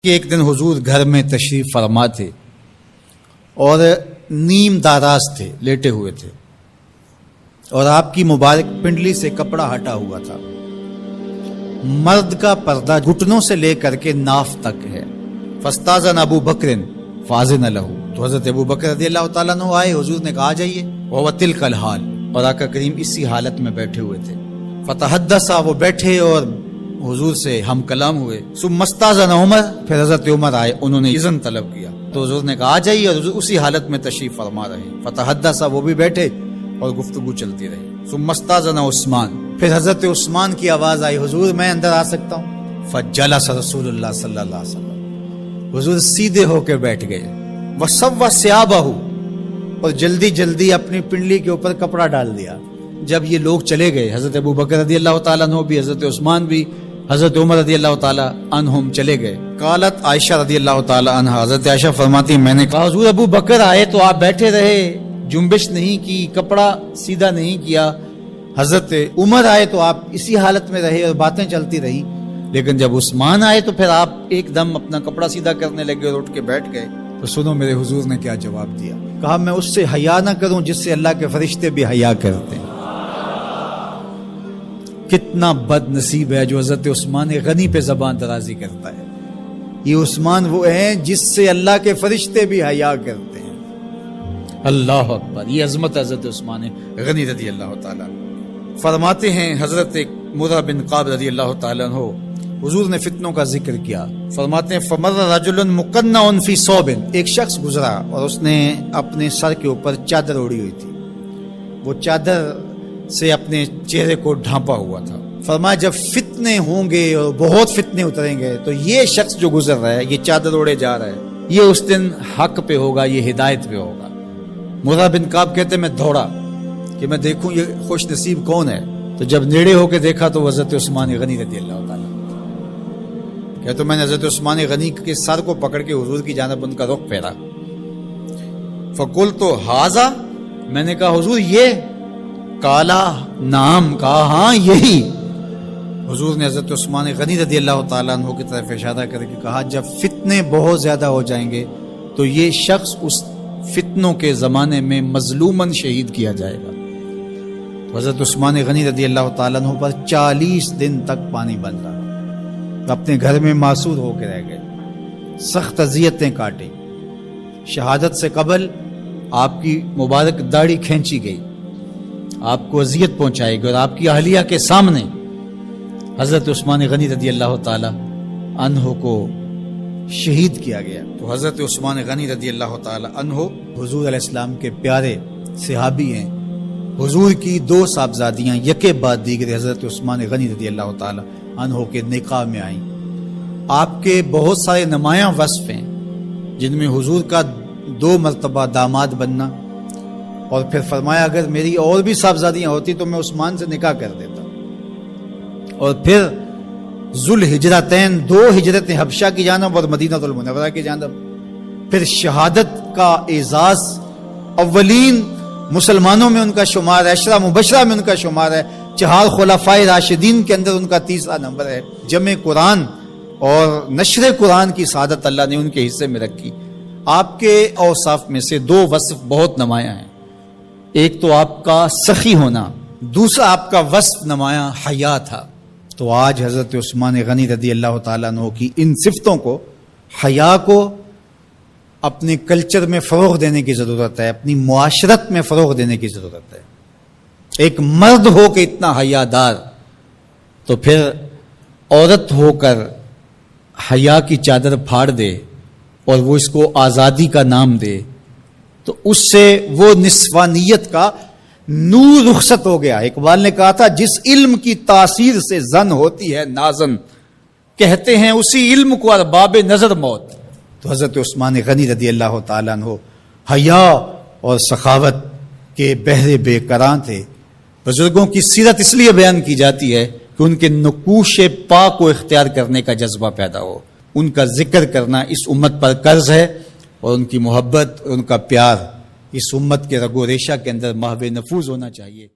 کہ ایک دن حضور گھر میں تشریف فرما تھے اور نیم داراز تھے، لیٹے ہوئے تھے، اور آپ کی مبارک پنڈلی سے کپڑا ہٹا ہوا تھا۔ مرد کا پردہ گھٹنوں سے لے کر کے ناف تک ہے۔ فاستاذن ابو بکر فاذن لہ، تو حضرت ابو بکر رضی اللہ تعالیٰ عنہ آئے، حضور نے کہا آ جائیے۔ وہو تلک الحال، اور آقا کریم اسی حالت میں بیٹھے ہوئے تھے۔ فتحدث، وہ بیٹھے اور حضور سے ہم کلام ہوئے۔ ثم استاذن عمر، پھر حضرت عمر آئے، انہوں نے اذن طلب کیا تو حضور نے کہا آ جائیے، اور حضور اسی حالت میں تشریف فرما رہے۔ فتحدث، وہ بھی بیٹھے اور گفتگو چلتی رہی۔ ثم استاذن عثمان، پھر حضرت عثمان کی آواز آئی، حضور میں اندر آ سکتا ہوں؟ فجلس رسول اللہ صلی اللہ علیہ وسلم، حضور سیدھے ہو کے بیٹھ گئے۔ وسوى ثيابه، اور جلدی جلدی اپنی پنڈلی کے اوپر کپڑا ڈال دیا۔ جب یہ لوگ چلے گئے، حضرت ابو بکر رضی اللہ تعالیٰ عنہ بھی، حضرت عثمان بھی، حضرت عمر رضی اللہ تعالیٰ عنہم چلے گئے۔ قالت عائشہ رضی اللہ تعالیٰ عنہ، حضرت عائشہ فرماتی میں نے کہا حضور ابو بکر آئے تو آپ بیٹھے رہے، جنبش نہیں کی، کپڑا سیدھا نہیں کیا۔ حضرت عمر آئے تو آپ اسی حالت میں رہے اور باتیں چلتی رہی، لیکن جب عثمان آئے تو پھر آپ ایک دم اپنا کپڑا سیدھا کرنے لگے اور اٹھ کے بیٹھ گئے۔ تو سنو میرے حضور نے کیا جواب دیا۔ کہا میں اس سے حیا نہ کروں جس سے اللہ کے فرشتے بھی حیا کرتے ہیں۔ کتنا بد نصیب ہے جو حضرت عثمان غنی پہ زبان درازی کرتا ہے۔ یہ عثمان وہ ہیں جس سے اللہ کے فرشتے بھی حیا کرتے ہیں۔ اللہ اکبر، یہ عظمت حضرت عثمان غنی رضی اللہ تعالیٰ۔ فرماتے ہیں حضرت مرہ بن قاب رضی اللہ تعالیٰ عنہ، حضور نے فتنوں کا ذکر کیا، فرماتے ہیں فمر رجل مقنع فی ثوب، ایک شخص گزرا اور اس نے اپنے سر کے اوپر چادر اوڑی ہوئی تھی، وہ چادر سے اپنے چہرے کو ڈھانپا ہوا تھا۔ فرمایا جب فتنے ہوں گے اور بہت فتنے اتریں گے تو یہ شخص جو گزر رہا ہے، یہ چادر اوڑے جا رہا ہے، یہ اس دن حق پہ ہوگا، یہ ہدایت پہ ہوگا۔ مرہ بن قاب کہتے میں دوڑا کہ میں دیکھوں یہ خوش نصیب کون ہے، تو جب نیڑے ہو کے دیکھا تو حضرت عثمان غنی رضی اللہ تعالیٰ، کہ تو میں نے حضرت عثمان غنی کے سر کو پکڑ کے حضور کی جانب ان کا رخ پھیرا۔ فقلت ھذا، میں نے کہا حضور یہ؟ کالا نام، کہا ہاں یہی۔ حضور نے حضرت عثمان غنی رضی اللہ تعالیٰ عنہ کی طرف اشارہ کر کے کہا جب فتنے بہت زیادہ ہو جائیں گے تو یہ شخص اس فتنوں کے زمانے میں مظلوماً شہید کیا جائے گا۔ تو حضرت عثمان غنی رضی اللہ تعالیٰ عنہ پر 40 دن تک پانی بن رہا، اپنے گھر میں معصور ہو کے رہ گئے، سخت اذیتیں کاٹی۔ شہادت سے قبل آپ کی مبارک داڑھی کھینچی گئی، آپ کو اذیت پہنچائی گئی، اور آپ کی اہلیہ کے سامنے حضرت عثمان غنی رضی اللہ تعالی عنہ کو شہید کیا گیا۔ تو حضرت عثمان غنی رضی اللہ تعالی عنہ حضور علیہ السلام کے پیارے صحابی ہیں۔ حضور کی 2 صاحبزادیاں یکے بعد دیگر حضرت عثمان غنی رضی اللہ تعالی عنہ کے نکاح میں آئیں۔ آپ کے بہت سارے نمایاں وصف ہیں، جن میں حضور کا 2 مرتبہ داماد بننا، اور پھر فرمایا اگر میری اور بھی صاحبزادیاں ہوتی تو میں عثمان سے نکاح کر دیتا، اور پھر ذوالہجرتین 2 ہجرتیں، حبشہ کی جانب اور مدینہ المنورہ کی جانب، پھر شہادت کا اعزاز، اولین مسلمانوں میں ان کا شمار ہے، 10 مبشرہ میں ان کا شمار ہے، 4 خلفائے راشدین کے اندر ان کا 3را نمبر ہے۔ جمع قرآن اور نشر قرآن کی سعادت اللہ نے ان کے حصے میں رکھی۔ آپ کے اوصاف میں سے 2 وصف بہت نمایاں ہیں، ایک تو آپ کا سخی ہونا، دوسرا آپ کا وصف نمایاں حیا تھا۔ تو آج حضرت عثمان غنی رضی اللہ تعالیٰ عنہ کی ان صفتوں کو، حیا کو اپنے کلچر میں فروغ دینے کی ضرورت ہے، اپنی معاشرت میں فروغ دینے کی ضرورت ہے۔ ایک مرد ہو کے اتنا حیا دار، تو پھر عورت ہو کر حیا کی چادر پھاڑ دے اور وہ اس کو آزادی کا نام دے، تو اس سے وہ نسوانیت کا نور رخصت ہو گیا۔ اقبال نے کہا تھا جس علم کی تاثیر سے زن ہوتی ہے نازن، کہتے ہیں اسی علم کو ارباب نظر موت۔ تو حضرت عثمان غنی رضی اللہ تعالیٰ عنہ حیا اور سخاوت کے بہرے بے کراں تھے۔ بزرگوں کی سیرت اس لیے بیان کی جاتی ہے کہ ان کے نقوش پا کو اختیار کرنے کا جذبہ پیدا ہو۔ ان کا ذکر کرنا اس امت پر قرض ہے، اور ان کی محبت، ان کا پیار اس امت کے رگ و ریشہ کے اندر محو نفوذ ہونا چاہیے۔